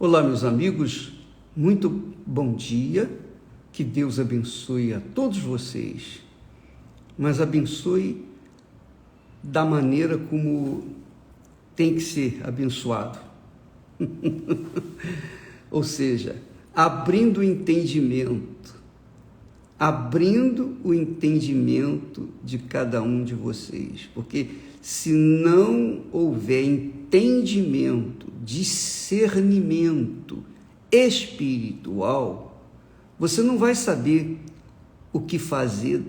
Olá, meus amigos, muito bom dia, que Deus abençoe a todos vocês, mas abençoe da maneira como tem que ser abençoado, ou seja, abrindo o entendimento de cada um de vocês, porque se não houver entendimento, discernimento espiritual, você não vai saber o que fazer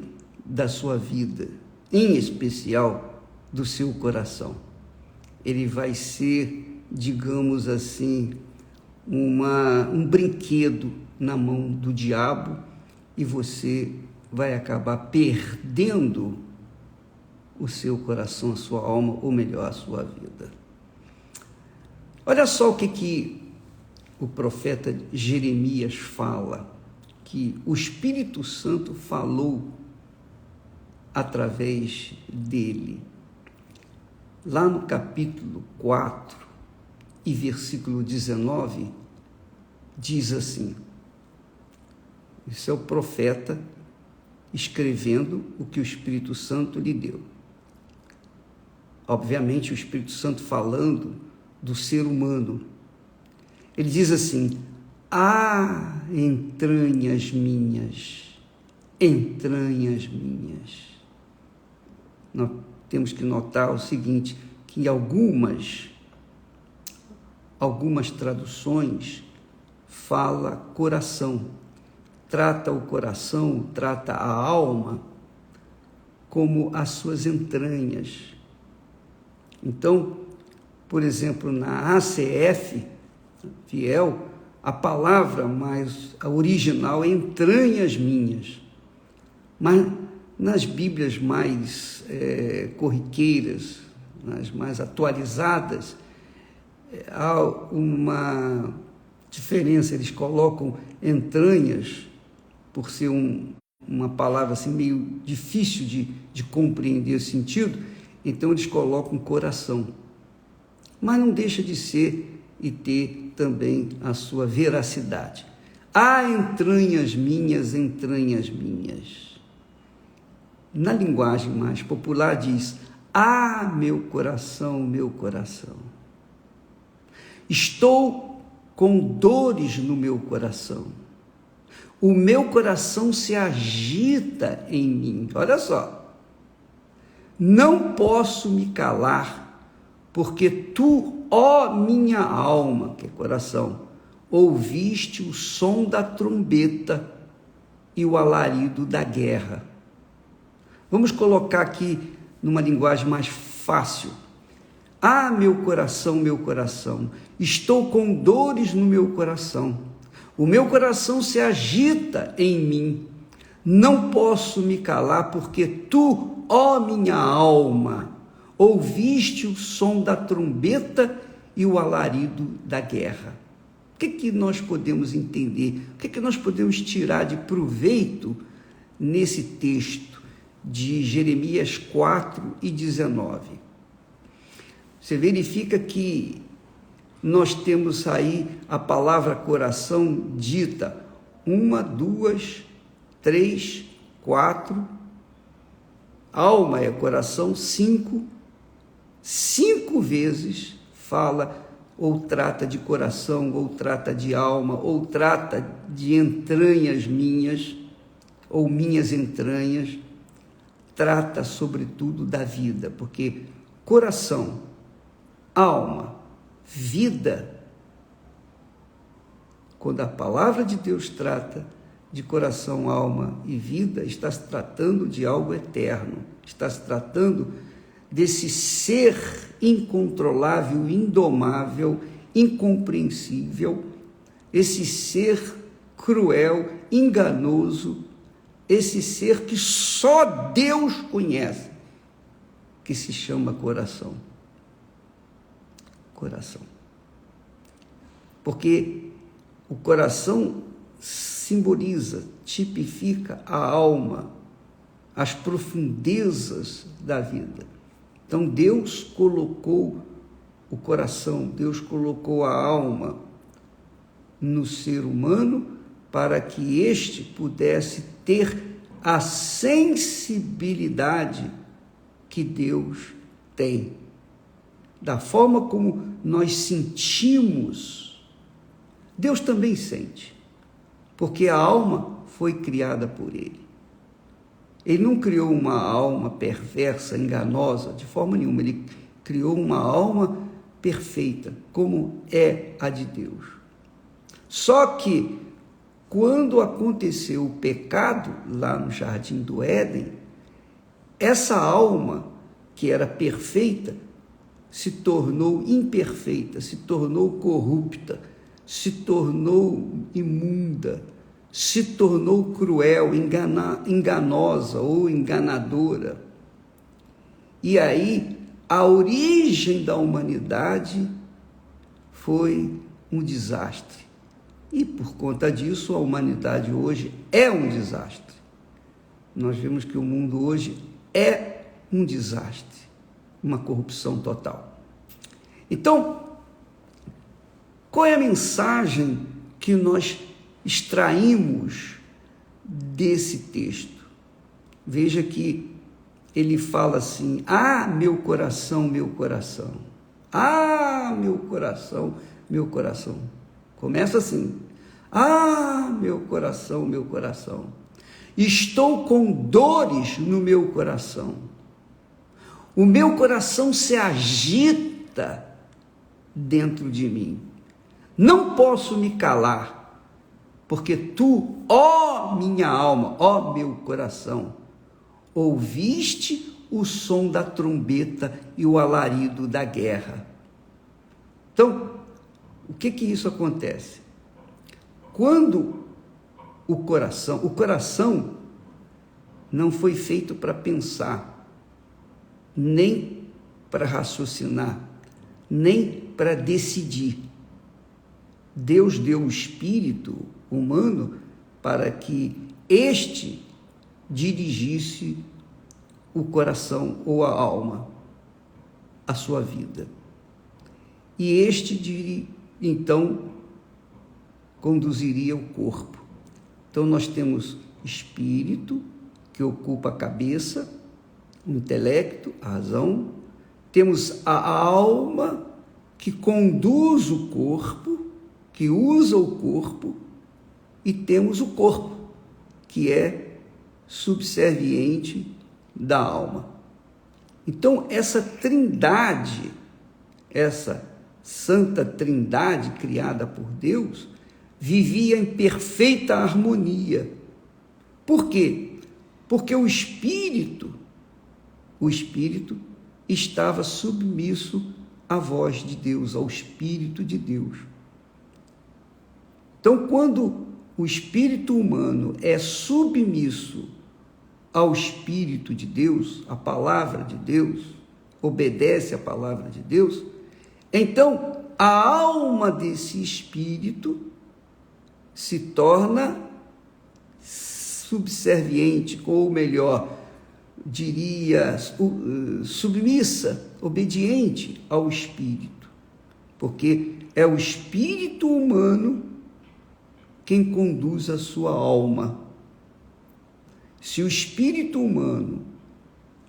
da sua vida, em especial do seu coração. Ele vai ser, digamos assim, um brinquedo na mão do diabo e você vai acabar perdendo o seu coração, a sua alma, ou melhor, a sua vida. Olha só o que o profeta Jeremias fala, que o Espírito Santo falou através dele. Lá no capítulo 4 e versículo 19, diz assim, isso é o profeta escrevendo o que o Espírito Santo lhe deu. Obviamente, o Espírito Santo falando do ser humano. Ele diz assim: entranhas minhas, entranhas minhas. Nós temos que notar o seguinte, que algumas traduções fala coração, trata o coração, trata a alma como as suas entranhas. Então, por exemplo, na ACF, fiel, a palavra a original é entranhas minhas. Mas nas Bíblias mais corriqueiras, nas mais atualizadas, há uma diferença, eles colocam entranhas, por ser uma palavra assim, meio difícil de compreender o sentido, então eles colocam coração. Mas não deixa de ser e ter também a sua veracidade. Entranhas minhas, entranhas minhas. Na linguagem mais popular diz, meu coração, meu coração. Estou com dores no meu coração. O meu coração se agita em mim. Olha só. Não posso me calar, porque tu, ó minha alma, que é coração, ouviste o som da trombeta e o alarido da guerra. Vamos colocar aqui numa linguagem mais fácil. Meu coração, estou com dores no meu coração. O meu coração se agita em mim. Não posso me calar, porque tu, ó minha alma, ouviste o som da trombeta e o alarido da guerra. O que nós podemos entender? O que nós podemos tirar de proveito nesse texto de Jeremias 4 e 19? Você verifica que nós temos aí a palavra coração dita 1, 2, 3, 4, alma é coração, 5 vezes fala ou trata de coração, ou trata de alma, ou trata de entranhas minhas, ou minhas entranhas, trata sobretudo da vida, porque coração, alma, vida, quando a palavra de Deus trata de coração, alma e vida, está se tratando de algo eterno, está se tratando desse ser incontrolável, indomável, incompreensível, esse ser cruel, enganoso, esse ser que só Deus conhece, que se chama coração. Coração. Porque o coração simboliza, tipifica a alma, as profundezas da vida. Então Deus colocou o coração, Deus colocou a alma no ser humano para que este pudesse ter a sensibilidade que Deus tem. Da forma como nós sentimos, Deus também sente, porque a alma foi criada por Ele. Ele não criou uma alma perversa, enganosa, de forma nenhuma. Ele criou uma alma perfeita, como é a de Deus. Só que, quando aconteceu o pecado lá no Jardim do Éden, essa alma, que era perfeita, se tornou imperfeita, se tornou corrupta, se tornou imunda, se tornou cruel, enganosa ou enganadora. E aí, a origem da humanidade foi um desastre. E por conta disso, a humanidade hoje é um desastre. Nós vemos que o mundo hoje é um desastre, uma corrupção total. Então, qual é a mensagem que nós extraímos desse texto? Veja que ele fala assim: ah, meu coração, meu coração. Ah, meu coração, meu coração. Começa assim: ah, meu coração, meu coração. Estou com dores no meu coração. O meu coração se agita dentro de mim. Não posso me calar, porque tu, ó minha alma, ó meu coração, ouviste o som da trombeta e o alarido da guerra. Então, o que isso acontece? Quando o coração não foi feito para pensar, nem para raciocinar, nem para decidir. Deus deu o espírito humano para que este dirigisse o coração ou a alma, a sua vida. E este, então, conduziria o corpo. Então, nós temos espírito, que ocupa a cabeça, o intelecto, a razão. Temos a alma, que conduz o corpo, que usa o corpo. E temos o corpo, que é subserviente da alma. Então, essa trindade, essa santa trindade criada por Deus, vivia em perfeita harmonia. Por quê? Porque o espírito estava submisso à voz de Deus, ao Espírito de Deus. Então, quando o espírito humano é submisso ao Espírito de Deus, à palavra de Deus, obedece à palavra de Deus, então a alma desse espírito se torna subserviente, ou melhor, diria, submissa, obediente ao espírito, porque é o espírito humano quem conduz a sua alma. Se o espírito humano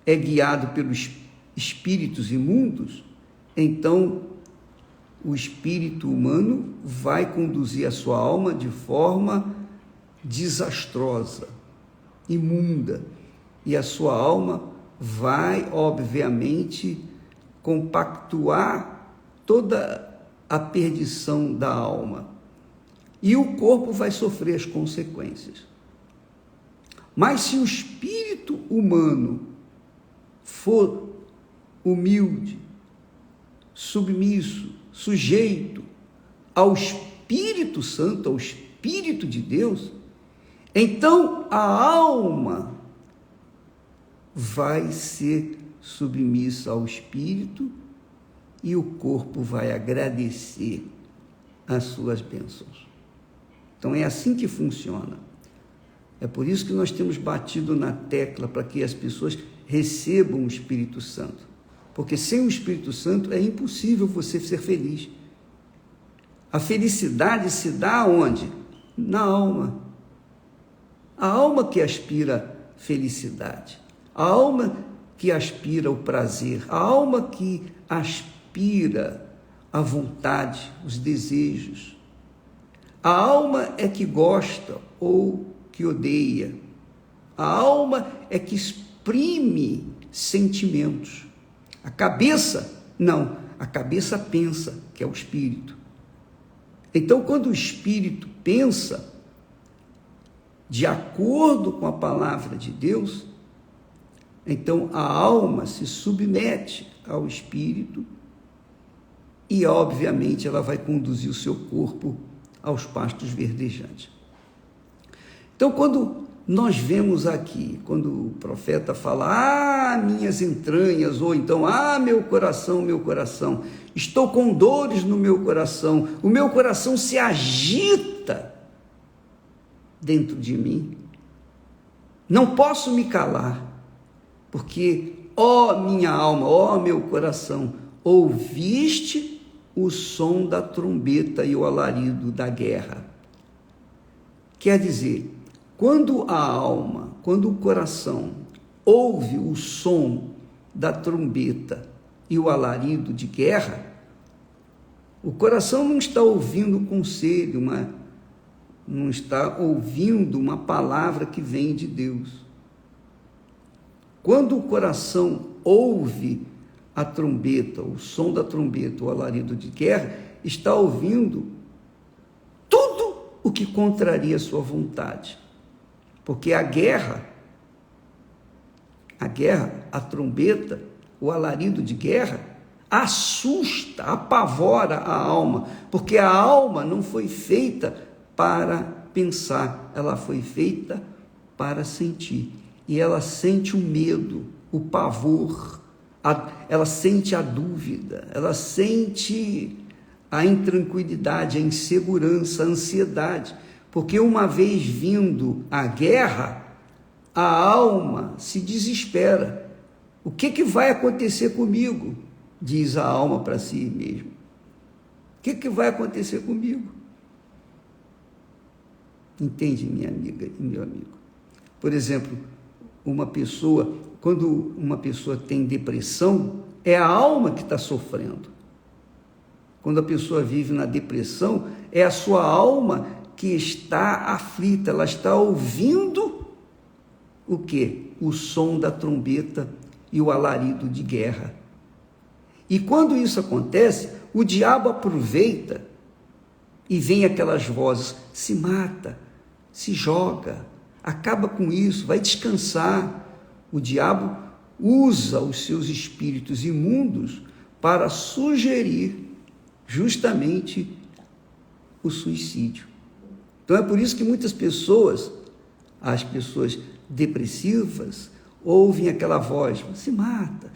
é guiado pelos espíritos imundos, então o espírito humano vai conduzir a sua alma de forma desastrosa, imunda, e a sua alma vai, obviamente, compactuar toda a perdição da alma, e o corpo vai sofrer as consequências. Mas se o espírito humano for humilde, submisso, sujeito ao Espírito Santo, ao Espírito de Deus, então a alma vai ser submissa ao Espírito e o corpo vai agradecer as suas bênçãos. Então é assim que funciona. É por isso que nós temos batido na tecla para que as pessoas recebam o Espírito Santo. Porque sem o Espírito Santo é impossível você ser feliz. A felicidade se dá onde? Na alma. A alma que aspira felicidade. A alma que aspira o prazer. A alma que aspira a vontade, os desejos. A alma é que gosta ou que odeia. A alma é que exprime sentimentos. A cabeça, não. A cabeça pensa, que é o espírito. Então, quando o espírito pensa, de acordo com a palavra de Deus, então a alma se submete ao espírito e, obviamente, ela vai conduzir o seu corpo aos pastos verdejantes. Então, quando nós vemos aqui, quando o profeta fala, minhas entranhas, ou então, meu coração, estou com dores no meu coração, o meu coração se agita dentro de mim, não posso me calar, porque, minha alma, meu coração, ouviste o som da trombeta e o alarido da guerra. Quer dizer, quando a alma, quando o coração ouve o som da trombeta e o alarido de guerra, o coração não está ouvindo um conselho, não está ouvindo uma palavra que vem de Deus. Quando o coração ouve a trombeta, o som da trombeta, o alarido de guerra, está ouvindo tudo o que contraria a sua vontade. Porque a guerra, a trombeta, o alarido de guerra, assusta, apavora a alma, porque a alma não foi feita para pensar, ela foi feita para sentir. E ela sente o medo, o pavor, ela sente a dúvida, ela sente a intranquilidade, a insegurança, a ansiedade. Porque uma vez vindo a guerra, a alma se desespera. O que vai acontecer comigo? Diz a alma para si mesma. O que vai acontecer comigo? Entende, minha amiga e meu amigo? Por exemplo, quando uma pessoa tem depressão, é a alma que está sofrendo. Quando a pessoa vive na depressão, é a sua alma que está aflita, ela está ouvindo o quê? O som da trombeta e o alarido de guerra. E quando isso acontece, o diabo aproveita e vem aquelas vozes, se mata, se joga, acaba com isso, vai descansar. O diabo usa os seus espíritos imundos para sugerir justamente o suicídio. Então é por isso que muitas pessoas, as pessoas depressivas, ouvem aquela voz, se mata,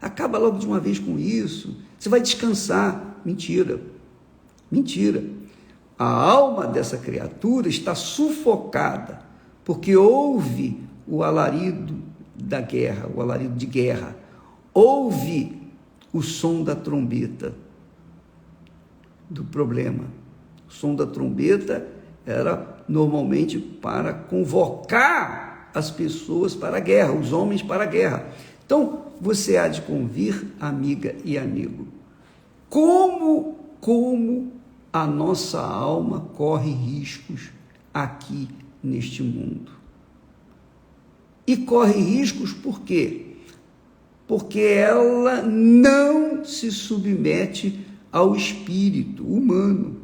acaba logo de uma vez com isso, você vai descansar. Mentira. A alma dessa criatura está sufocada, porque ouve o alarido da guerra, o alarido de guerra, ouve o som da trombeta do problema. O som da trombeta era normalmente para convocar as pessoas para a guerra, os homens para a guerra. Então, você há de convir, amiga e amigo, como a nossa alma corre riscos aqui neste mundo. E corre riscos por quê? Porque ela não se submete ao espírito humano,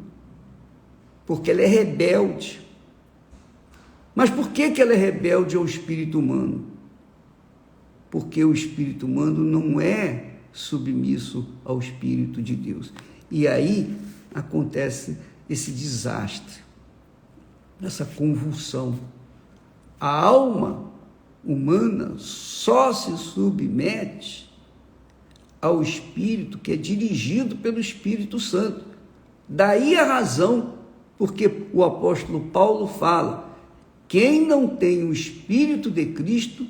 porque ela é rebelde. Mas por que ela é rebelde ao espírito humano? Porque o espírito humano não é submisso ao Espírito de Deus. E aí acontece esse desastre, essa convulsão. A alma humana só se submete ao Espírito que é dirigido pelo Espírito Santo. Daí a razão porque o apóstolo Paulo fala: quem não tem o Espírito de Cristo,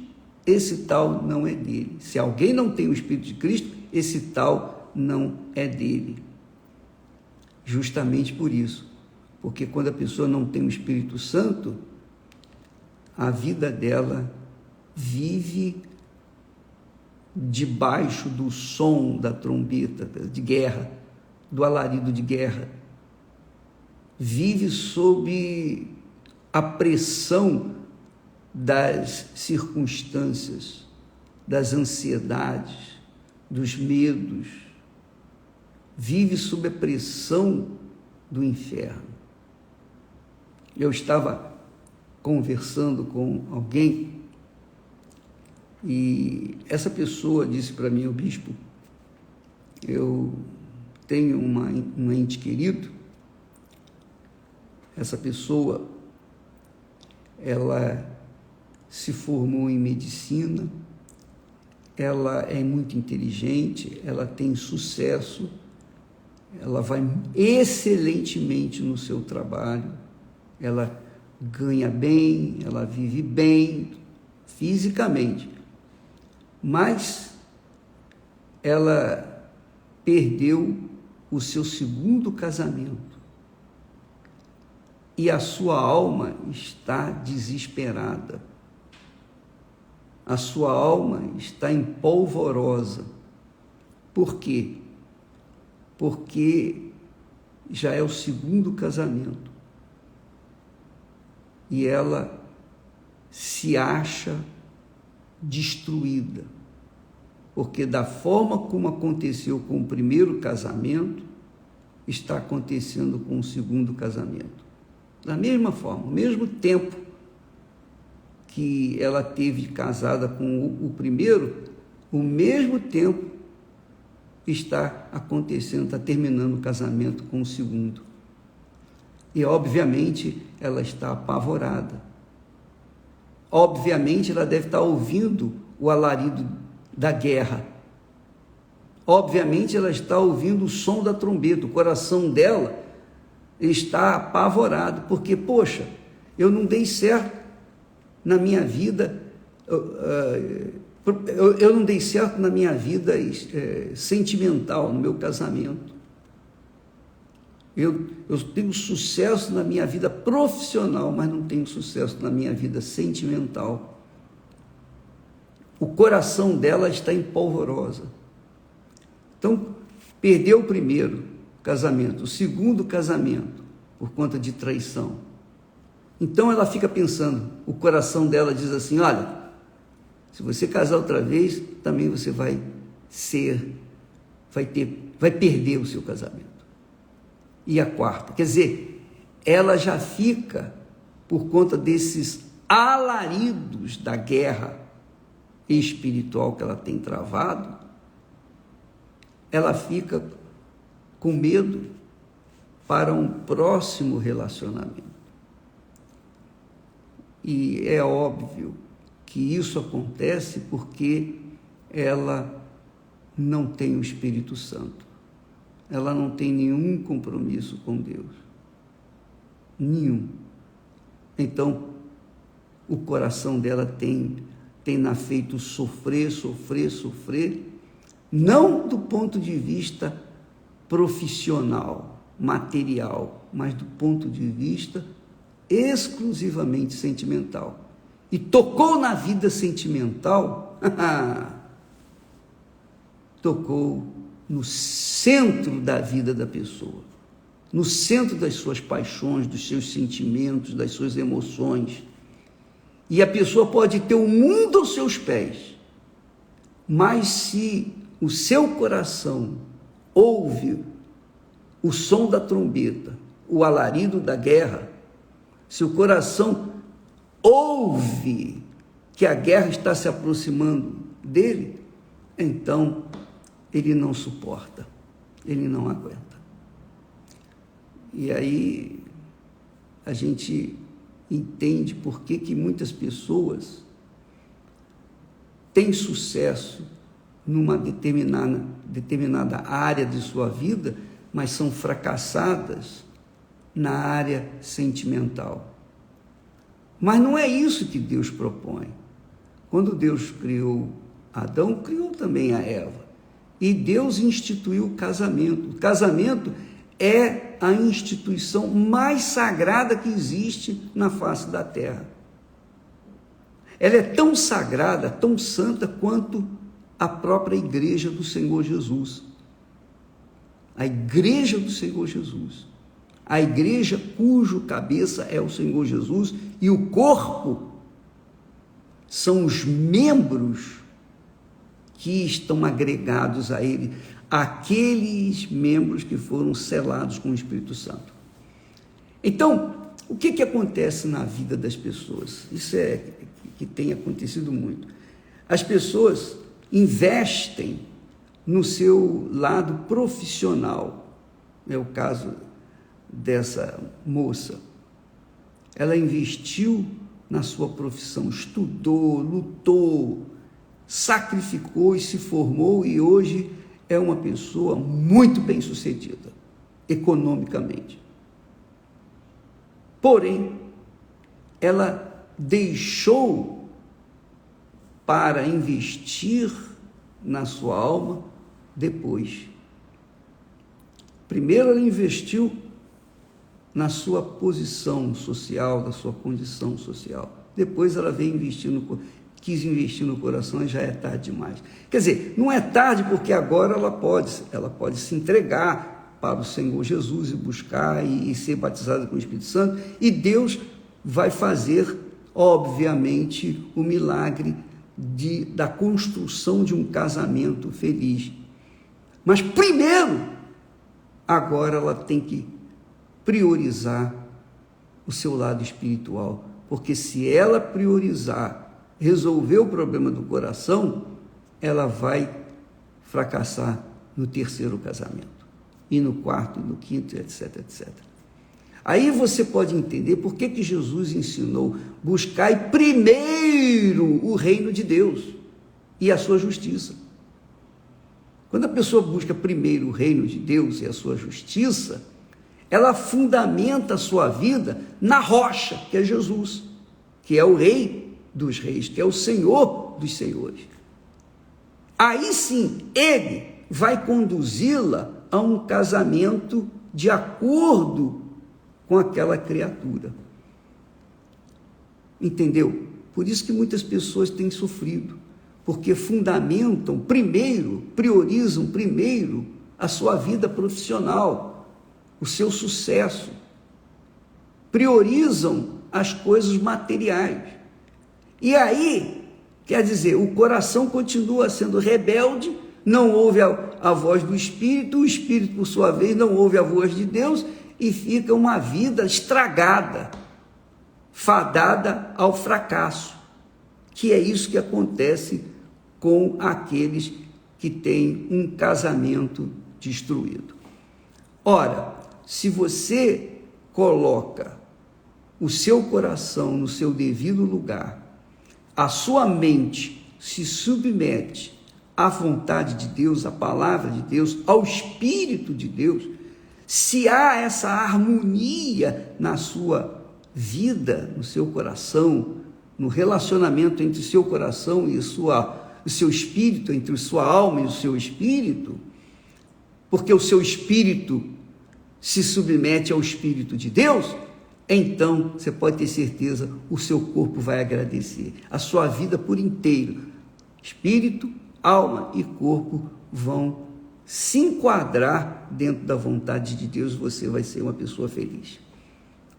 esse tal não é dele. Se alguém não tem o Espírito de Cristo, esse tal não é dele. justamente por isso. Porque quando a pessoa não tem o Espírito Santo, a vida dela vive debaixo do som da trombeta de guerra, do alarido de guerra. Vive sob a pressão das circunstâncias, das ansiedades, dos medos. Vive sob a pressão do inferno. Eu estava conversando com alguém e essa pessoa disse para mim: o bispo, eu tenho um ente querido. Essa pessoa, ela se formou em medicina, ela é muito inteligente, ela tem sucesso, ela vai excelentemente no seu trabalho, ela ganha bem, ela vive bem fisicamente, mas ela perdeu o seu segundo casamento e a sua alma está desesperada. A sua alma está empolvorosa. Por quê? Porque já é o segundo casamento. E ela se acha destruída. Porque da forma como aconteceu com o primeiro casamento, está acontecendo com o segundo casamento. Da mesma forma, ao mesmo tempo que ela teve casada com o primeiro, o mesmo tempo está acontecendo, está terminando o casamento com o segundo. E, obviamente, ela está apavorada. Obviamente, ela deve estar ouvindo o alarido da guerra. Obviamente, ela está ouvindo o som da trombeta. O coração dela está apavorado, porque, poxa, eu não dei certo na minha vida, eu não dei certo na minha vida sentimental, no meu casamento. Eu tenho sucesso na minha vida profissional, mas não tenho sucesso na minha vida sentimental. O coração dela está empolvorosa. Então, perdeu o primeiro casamento, o segundo casamento, por conta de traição. Então ela fica pensando, o coração dela diz assim: olha, se você casar outra vez, também você vai perder o seu casamento. E a quarta, quer dizer, ela já fica, por conta desses alaridos da guerra espiritual que ela tem travado, ela fica com medo para um próximo relacionamento. E é óbvio que isso acontece porque ela não tem o Espírito Santo. Ela não tem nenhum compromisso com Deus. Nenhum. Então, o coração dela tem na feito sofrer, não do ponto de vista profissional, material, mas do ponto de vista exclusivamente sentimental. E tocou na vida sentimental, tocou no centro da vida da pessoa, no centro das suas paixões, dos seus sentimentos, das suas emoções. E a pessoa pode ter o mundo aos seus pés, mas se o seu coração ouve o som da trombeta, o alarido da guerra, se o coração ouve que a guerra está se aproximando dele, então ele não suporta, ele não aguenta. E aí a gente entende por que muitas pessoas têm sucesso numa determinada área de sua vida, mas são fracassadas na área sentimental. Mas não é isso que Deus propõe. Quando Deus criou Adão, criou também a Eva. E Deus instituiu o casamento. O casamento é a instituição mais sagrada que existe na face da terra. Ela é tão sagrada, tão santa quanto a própria igreja do Senhor Jesus. A igreja do Senhor Jesus. A igreja cujo cabeça é o Senhor Jesus e o corpo são os membros que estão agregados a ele, aqueles membros que foram selados com o Espírito Santo. Então, o que acontece na vida das pessoas? Isso é que tem acontecido muito. As pessoas investem no seu lado profissional. É o caso dessa moça. Ela investiu na sua profissão, estudou, lutou, sacrificou e se formou, e hoje é uma pessoa muito bem-sucedida, economicamente. Porém, ela deixou para investir na sua alma depois. Primeiro ela investiu na sua posição social, da sua condição social. Depois ela veio quis investir no coração e já é tarde demais. Quer dizer, não é tarde porque agora ela pode se entregar para o Senhor Jesus e buscar e ser batizada com o Espírito Santo, e Deus vai fazer, obviamente, o milagre da construção de um casamento feliz. Mas primeiro, agora ela tem que priorizar o seu lado espiritual, porque se ela priorizar, resolver o problema do coração, ela vai fracassar no terceiro casamento, e no quarto, e no quinto, etc, etc. Aí você pode entender por que Jesus ensinou: buscai primeiro o reino de Deus e a sua justiça. Quando a pessoa busca primeiro o reino de Deus e a sua justiça, ela fundamenta a sua vida na rocha, que é Jesus, que é o Rei dos Reis, que é o Senhor dos Senhores. Aí sim, ele vai conduzi-la a um casamento de acordo com aquela criatura. Entendeu? Por isso que muitas pessoas têm sofrido, porque fundamentam primeiro, priorizam primeiro a sua vida profissional, o seu sucesso, priorizam as coisas materiais. E aí, quer dizer, o coração continua sendo rebelde, não ouve a voz do Espírito, o Espírito, por sua vez, não ouve a voz de Deus, e fica uma vida estragada, fadada ao fracasso, que é isso que acontece com aqueles que têm um casamento destruído. Ora, se você coloca o seu coração no seu devido lugar, a sua mente se submete à vontade de Deus, à palavra de Deus, ao Espírito de Deus, se há essa harmonia na sua vida, no seu coração, no relacionamento entre o seu coração e o seu espírito, entre a sua alma e o seu espírito, porque o seu espírito se submete ao Espírito de Deus, então você pode ter certeza, o seu corpo vai agradecer, a sua vida por inteiro, espírito, alma e corpo vão se enquadrar dentro da vontade de Deus, você vai ser uma pessoa feliz,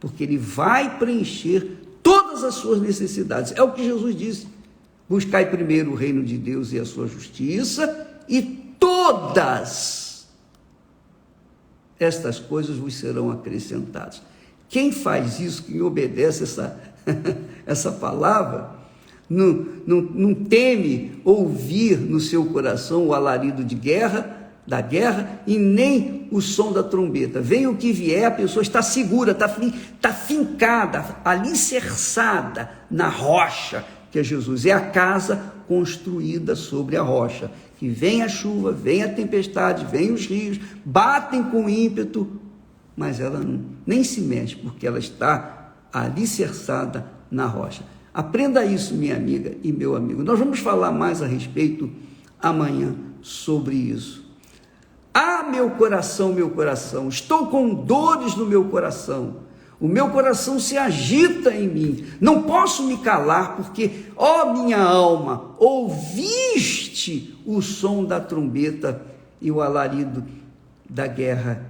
porque ele vai preencher todas as suas necessidades. É o que Jesus disse: buscai primeiro o reino de Deus e a sua justiça, e todas estas coisas vos serão acrescentadas. Quem faz isso, quem obedece essa palavra, não teme ouvir no seu coração o alarido da guerra, e nem o som da trombeta. Venha o que vier, a pessoa está segura, está fincada, alicerçada na rocha, que é Jesus. É a casa construída sobre a rocha, que vem a chuva, vem a tempestade, vem os rios, batem com ímpeto, mas ela nem se mexe, porque ela está alicerçada na rocha. Aprenda isso, minha amiga e meu amigo. Nós vamos falar mais a respeito amanhã sobre isso. Ah, meu coração, estou com dores no meu coração. O meu coração se agita em mim. Não posso me calar, porque, ó minha alma, ouviste o som da trombeta e o alarido da guerra.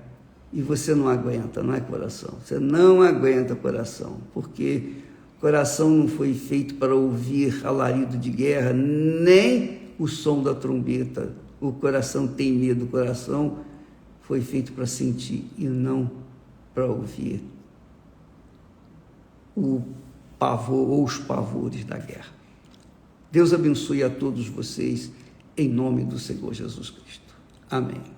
E você não aguenta, não é, coração? Você não aguenta, coração, porque o coração não foi feito para ouvir alarido de guerra, nem o som da trombeta. O coração tem medo, o coração foi feito para sentir e não para ouvir o pavor ou os pavores da guerra. Deus abençoe a todos vocês, em nome do Senhor Jesus Cristo. Amém.